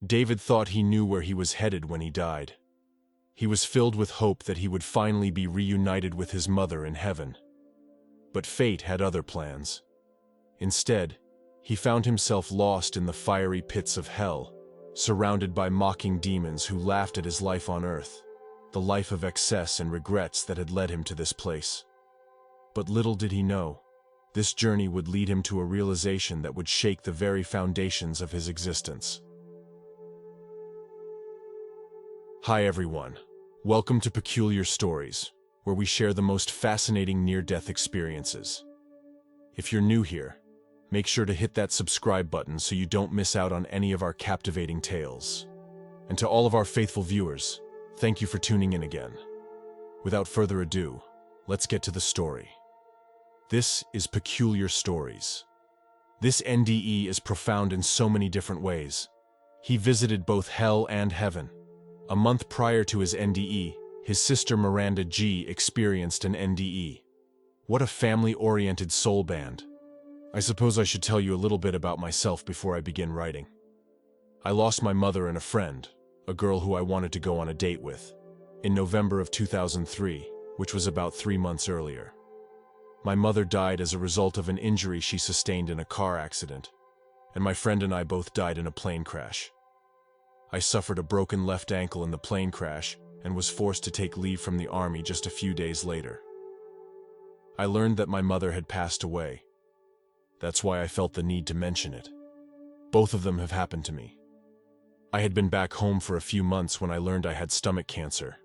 David thought he knew where he was headed when he died. He was filled with hope that he would finally be reunited with his mother in heaven. But fate had other plans. Instead, he found himself lost in the fiery pits of hell, surrounded by mocking demons who laughed at his life on earth, the life of excess and regrets that had led him to this place. But little did he know, this journey would lead him to a realization that would shake the very foundations of his existence. Hi everyone, welcome to Peculiar Stories, where we share the most fascinating near-death experiences. If you're new here, make sure to hit that subscribe button so you don't miss out on any of our captivating tales. And to all of our faithful viewers, thank you for tuning in again. Without further ado, let's get to the story. This is Peculiar Stories. This NDE is profound in so many different ways. He visited both hell and heaven. A month prior to his NDE, his sister Miranda G experienced an NDE. What a family-oriented soul band. I suppose I should tell you a little bit about myself before I begin writing. I lost my mother and a friend, a girl who I wanted to go on a date with, in November of 2003, which was about 3 months earlier. My mother died as a result of an injury she sustained in a car accident, and my friend and I both died in a plane crash. I suffered a broken left ankle in the plane crash and was forced to take leave from the army just a few days later. I learned that my mother had passed away. That's why I felt the need to mention it. Both of them have happened to me. I had been back home for a few months when I learned I had stomach cancer.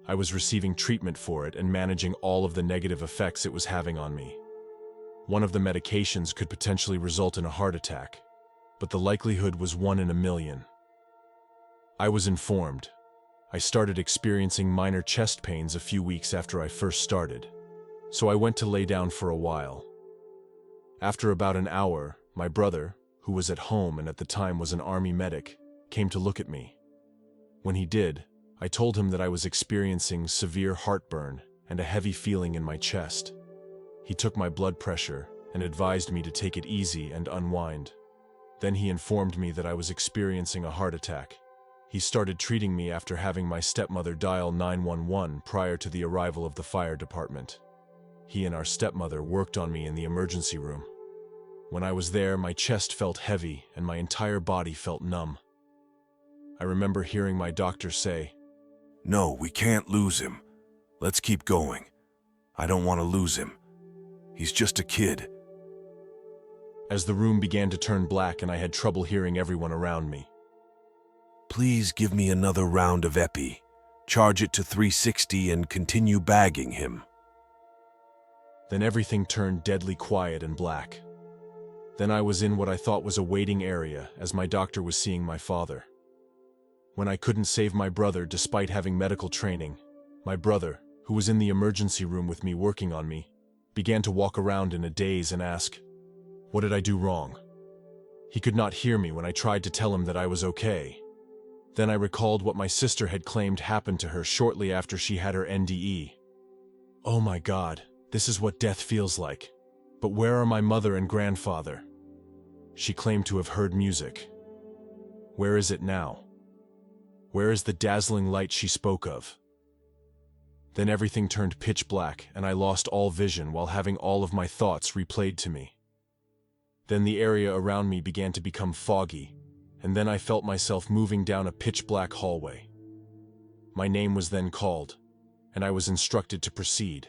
I was receiving treatment for it and managing all of the negative effects it was having on me. One of the medications could potentially result in a heart attack, but the likelihood was 1 in a million. I was informed. I started experiencing minor chest pains a few weeks after I first started, so I went to lay down for a while. After about an hour, my brother, who was at home and at the time was an army medic, came to look at me. When he did, I told him that I was experiencing severe heartburn and a heavy feeling in my chest. He took my blood pressure and advised me to take it easy and unwind. Then he informed me that I was experiencing a heart attack. He started treating me after having my stepmother dial 911 prior to the arrival of the fire department. He and our stepmother worked on me in the emergency room. When I was there, my chest felt heavy and my entire body felt numb. I remember hearing my doctor say, "No, we can't lose him. Let's keep going. I don't want to lose him. He's just a kid." As the room began to turn black and I had trouble hearing everyone around me. "Please give me another round of epi. Charge it to 360 and continue bagging him." Then everything turned deadly quiet and black. Then I was in what I thought was a waiting area as my doctor was seeing my father. When I couldn't save my brother despite having medical training, my brother, who was in the emergency room with me working on me, began to walk around in a daze and ask, "What did I do wrong?" He could not hear me when I tried to tell him that I was okay. Then I recalled what my sister had claimed happened to her shortly after she had her NDE. Oh my God, this is what death feels like. But where are my mother and grandfather? She claimed to have heard music. Where is it now? Where is the dazzling light she spoke of? Then everything turned pitch black and I lost all vision while having all of my thoughts replayed to me. Then the area around me began to become foggy, and then I felt myself moving down a pitch-black hallway. My name was then called, and I was instructed to proceed.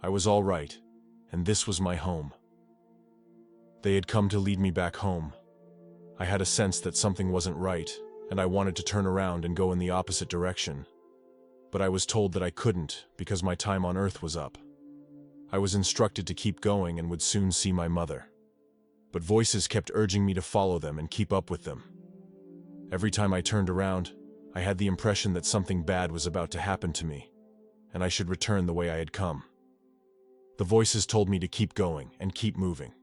I was all right, and this was my home. They had come to lead me back home. I had a sense that something wasn't right, and I wanted to turn around and go in the opposite direction. But I was told that I couldn't because my time on Earth was up. I was instructed to keep going and would soon see my mother. But voices kept urging me to follow them and keep up with them. Every time I turned around, I had the impression that something bad was about to happen to me, and I should return the way I had come. The voices told me to keep going and keep moving.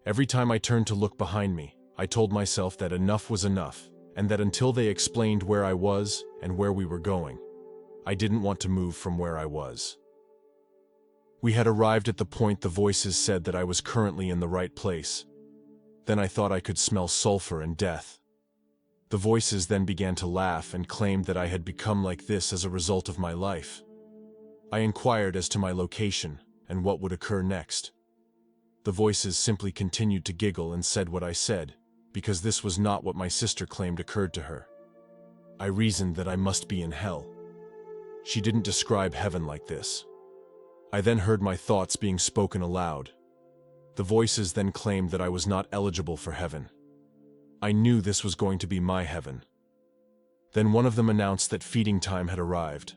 Every time I turned to look behind me, I told myself that enough was enough, and that until they explained where I was and where we were going, I didn't want to move from where I was. We had arrived at the point the voices said that I was currently in the right place. Then I thought I could smell sulfur and death. The voices then began to laugh and claimed that I had become like this as a result of my life. I inquired as to my location and what would occur next. The voices simply continued to giggle and said what I said, because this was not what my sister claimed occurred to her. I reasoned that I must be in hell. She didn't describe heaven like this. I then heard my thoughts being spoken aloud. The voices then claimed that I was not eligible for heaven. I knew this was going to be my heaven. Then one of them announced that feeding time had arrived.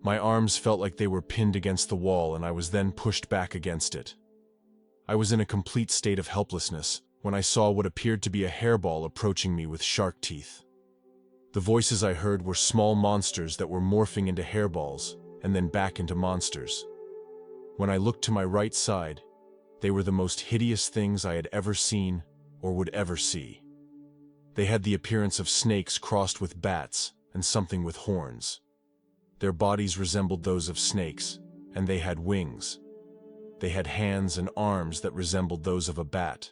My arms felt like they were pinned against the wall, and I was then pushed back against it. I was in a complete state of helplessness when I saw what appeared to be a hairball approaching me with shark teeth. The voices I heard were small monsters that were morphing into hairballs and then back into monsters. When I looked to my right side, they were the most hideous things I had ever seen or would ever see. They had the appearance of snakes crossed with bats and something with horns. Their bodies resembled those of snakes, and they had wings. They had hands and arms that resembled those of a bat.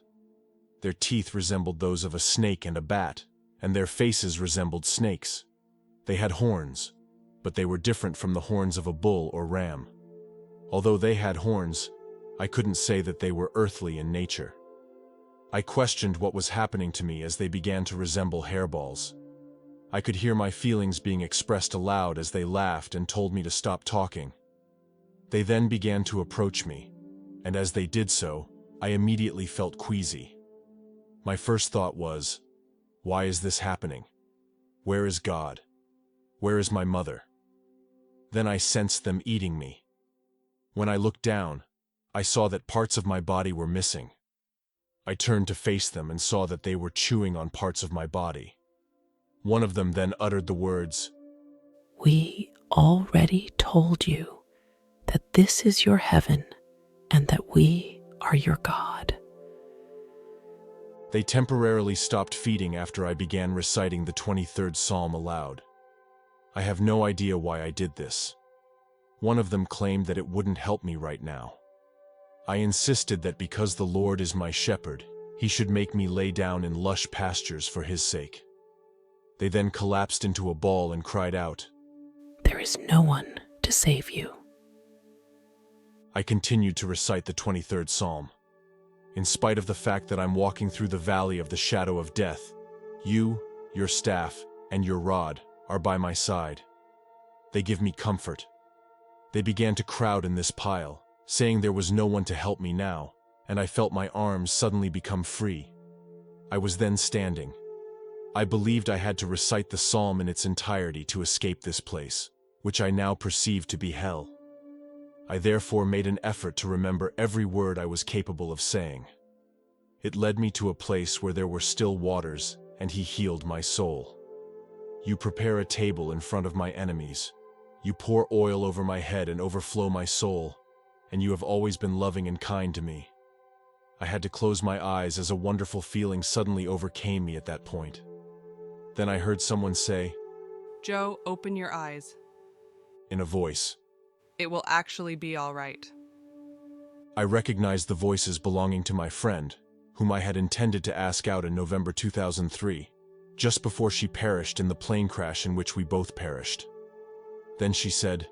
Their teeth resembled those of a snake and a bat, and their faces resembled snakes. They had horns, but they were different from the horns of a bull or ram. Although they had horns, I couldn't say that they were earthly in nature. I questioned what was happening to me as they began to resemble hairballs. I could hear my feelings being expressed aloud as they laughed and told me to stop talking. They then began to approach me, and as they did so, I immediately felt queasy. My first thought was, why is this happening? Where is God? Where is my mother? Then I sensed them eating me. When I looked down, I saw that parts of my body were missing. I turned to face them and saw that they were chewing on parts of my body. One of them then uttered the words, "We already told you that this is your heaven and that we are your God." They temporarily stopped feeding after I began reciting the 23rd Psalm aloud. I have no idea why I did this. One of them claimed that it wouldn't help me right now. I insisted that because the Lord is my shepherd, he should make me lay down in lush pastures for his sake. They then collapsed into a ball and cried out, "There is no one to save you." I continued to recite the 23rd Psalm. In spite of the fact that I'm walking through the valley of the shadow of death, you, your staff, and your rod are by my side. They give me comfort. They began to crowd in this pile, saying there was no one to help me now, and I felt my arms suddenly become free. I was then standing. I believed I had to recite the psalm in its entirety to escape this place, which I now perceived to be hell. I therefore made an effort to remember every word I was capable of saying. It led me to a place where there were still waters, and he healed my soul. You prepare a table in front of my enemies. You pour oil over my head and overflow my soul, and you have always been loving and kind to me. I had to close my eyes as a wonderful feeling suddenly overcame me at that point. Then I heard someone say, "Joe, open your eyes. in a voice. It will actually be all right." I recognized the voices belonging to my friend, whom I had intended to ask out in November 2003, just before she perished in the plane crash in which we both perished. Then she said,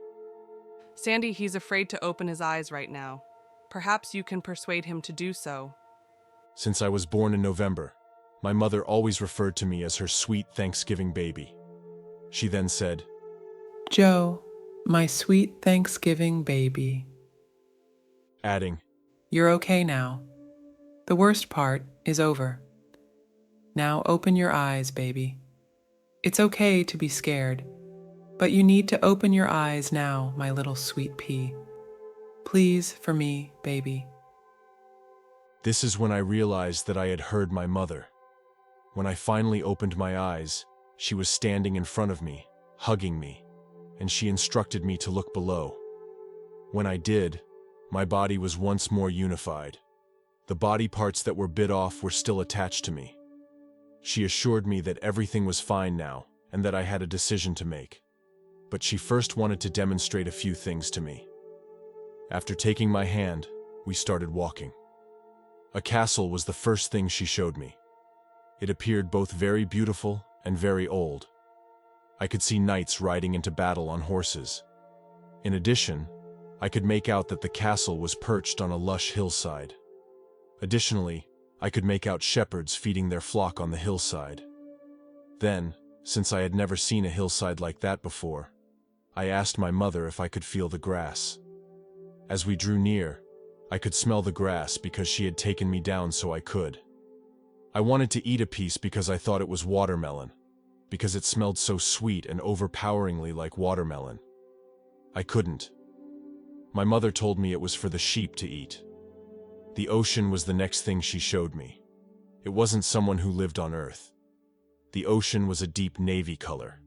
"Sandy, he's afraid to open his eyes right now. Perhaps you can persuade him to do so." Since I was born in November, my mother always referred to me as her sweet Thanksgiving baby. She then said, "Joe, my sweet Thanksgiving baby, adding, you're okay now. The worst part is over. Now open your eyes, baby. It's okay to be scared, but you need to open your eyes now, my little sweet pea. Please, for me, baby." This is when I realized that I had heard my mother. When I finally opened my eyes, she was standing in front of me, hugging me, and she instructed me to look below. When I did, my body was once more unified. The body parts that were bit off were still attached to me. She assured me that everything was fine now and that I had a decision to make. But she first wanted to demonstrate a few things to me. After taking my hand, we started walking. A castle was the first thing she showed me. It appeared both very beautiful and very old. I could see knights riding into battle on horses. In addition, I could make out that the castle was perched on a lush hillside. Additionally, I could make out shepherds feeding their flock on the hillside. Then, since I had never seen a hillside like that before, I asked my mother if I could feel the grass. As we drew near, I could smell the grass because she had taken me down so I could. I wanted to eat a piece because I thought it was watermelon, because it smelled so sweet and overpoweringly like watermelon. I couldn't. My mother told me it was for the sheep to eat. The ocean was the next thing she showed me. It wasn't someone who lived on Earth. The ocean was a deep navy color.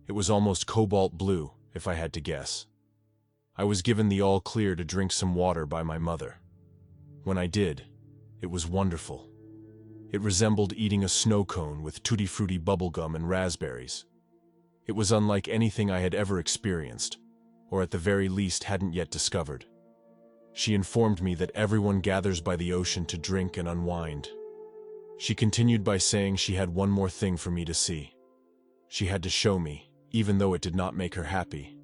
It was almost cobalt blue, if I had to guess. I was given the all clear to drink some water by my mother. When I did, it was wonderful. It resembled eating a snow cone with tutti frutti bubblegum and raspberries. It was unlike anything I had ever experienced, or at the very least hadn't yet discovered. She informed me that everyone gathers by the ocean to drink and unwind. She continued by saying she had one more thing for me to see. She had to show me, even though it did not make her happy.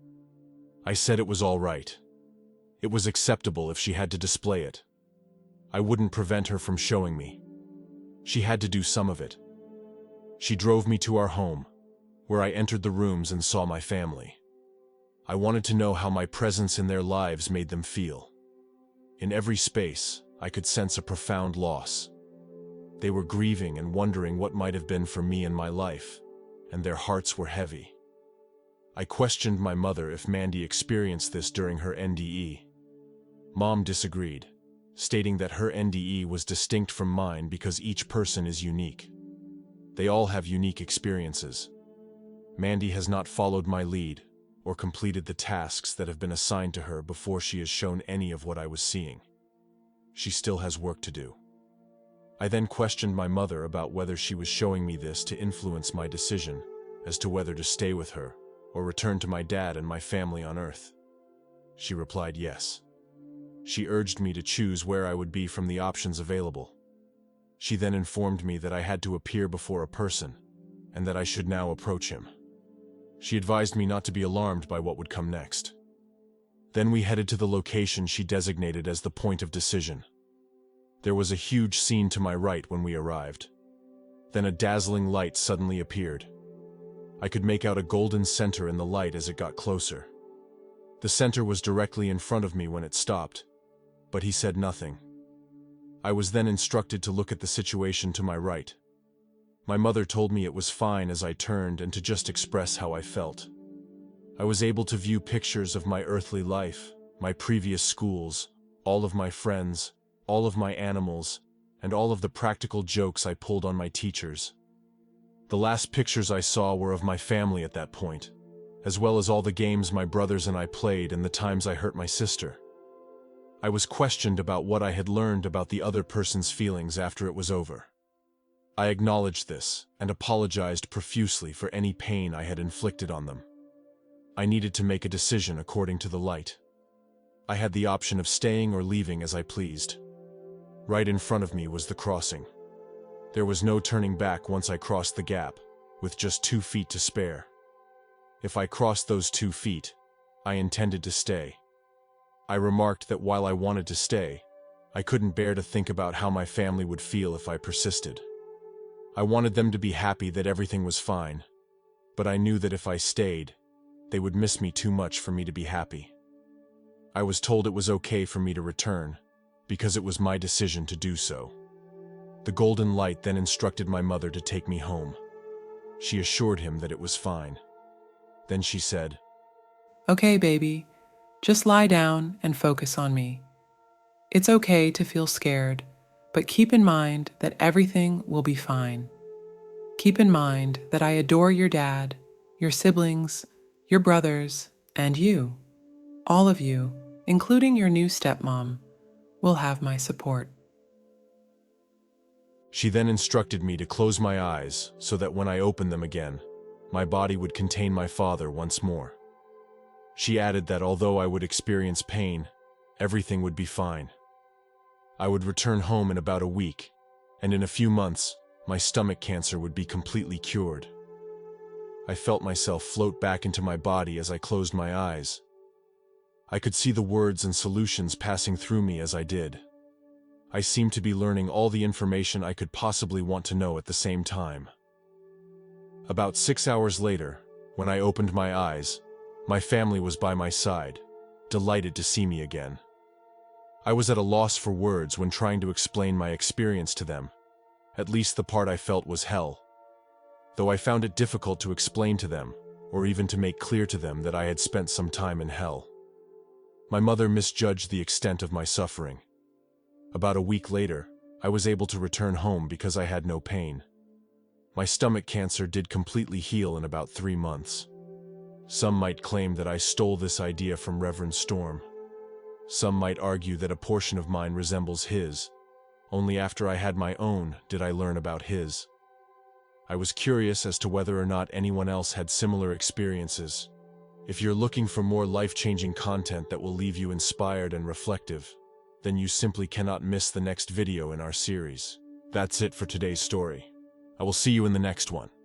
I said it was all right. It was acceptable if she had to display it. I wouldn't prevent her from showing me. She had to do some of it. She drove me to our home, where I entered the rooms and saw my family. I wanted to know how my presence in their lives made them feel. In every space, I could sense a profound loss. They were grieving and wondering what might have been for me in my life, and their hearts were heavy. I questioned my mother if Mandy experienced this during her NDE. Mom disagreed, stating that her NDE was distinct from mine because each person is unique. They all have unique experiences. Mandy has not followed my lead or completed the tasks that have been assigned to her before she has shown any of what I was seeing. She still has work to do. I then questioned my mother about whether she was showing me this to influence my decision as to whether to stay with her or return to my dad and my family on Earth. She replied yes. She urged me to choose where I would be from the options available. She then informed me that I had to appear before a person, and that I should now approach him. She advised me not to be alarmed by what would come next. Then we headed to the location she designated as the point of decision. There was a huge scene to my right when we arrived. Then a dazzling light suddenly appeared. I could make out a golden center in the light as it got closer. The center was directly in front of me when it stopped, but he said nothing. I was then instructed to look at the situation to my right. My mother told me it was fine as I turned and to just express how I felt. I was able to view pictures of my earthly life, my previous schools, all of my friends, all of my animals, and all of the practical jokes I pulled on my teachers. The last pictures I saw were of my family at that point, as well as all the games my brothers and I played and the times I hurt my sister. I was questioned about what I had learned about the other person's feelings after it was over. I acknowledged this and apologized profusely for any pain I had inflicted on them. I needed to make a decision according to the light. I had the option of staying or leaving as I pleased. Right in front of me was the crossing. There was no turning back once I crossed the gap, with just 2 feet to spare. If I crossed those 2 feet, I intended to stay. I remarked that while I wanted to stay, I couldn't bear to think about how my family would feel if I persisted. I wanted them to be happy that everything was fine, but I knew that if I stayed, they would miss me too much for me to be happy. I was told it was okay for me to return, because it was my decision to do so. The golden light then instructed my mother to take me home. She assured him that it was fine. Then she said, Okay, baby, just lie down and focus on me. It's okay to feel scared, but keep in mind that everything will be fine. Keep in mind that I adore your dad, your siblings, your brothers, and you. All of you, including your new stepmom, will have my support. She then instructed me to close my eyes so that when I opened them again, my body would contain my father once more. She added that although I would experience pain, everything would be fine. I would return home in about a week, and in a few months, my stomach cancer would be completely cured. I felt myself float back into my body as I closed my eyes. I could see the words and solutions passing through me as I did. I seemed to be learning all the information I could possibly want to know at the same time. About 6 hours later, when I opened my eyes, my family was by my side, delighted to see me again. I was at a loss for words when trying to explain my experience to them. At least the part I felt was hell. Though I found it difficult to explain to them, or even to make clear to them that I had spent some time in hell. My mother misjudged the extent of my suffering. About a week later, I was able to return home because I had no pain. My stomach cancer did completely heal in about 3 months. Some might claim that I stole this idea from Reverend Storm. Some might argue that a portion of mine resembles his. Only after I had my own did I learn about his. I was curious as to whether or not anyone else had similar experiences. If you're looking for more life-changing content that will leave you inspired and reflective, then you simply cannot miss the next video in our series. That's it for today's story. I will see you in the next one.